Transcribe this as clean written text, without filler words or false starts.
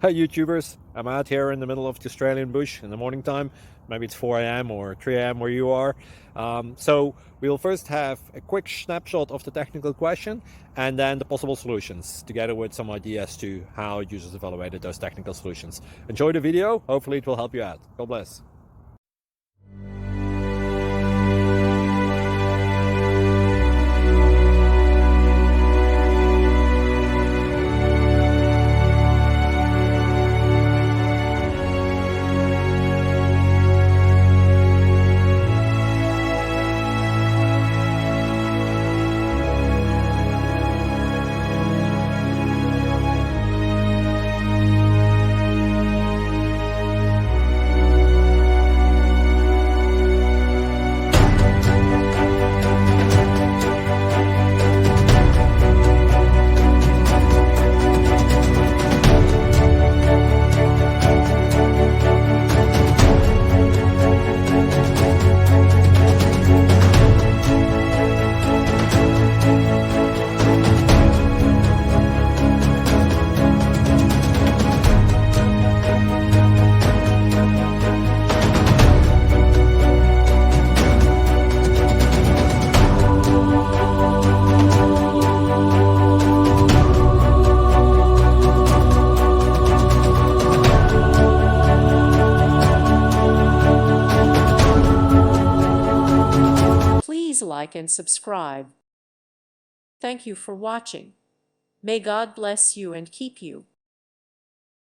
Hi YouTubers, I'm out here in the middle of the Australian bush in the morning time. Maybe it's 4 a.m. or 3 a.m. where you are. So we'll first have a quick snapshot of the technical question and then the possible solutions, together with some ideas to how users evaluated those technical solutions. Enjoy the video, hopefully it will help you out. God bless. Please like and subscribe. Thank you for watching. May God bless you and keep you.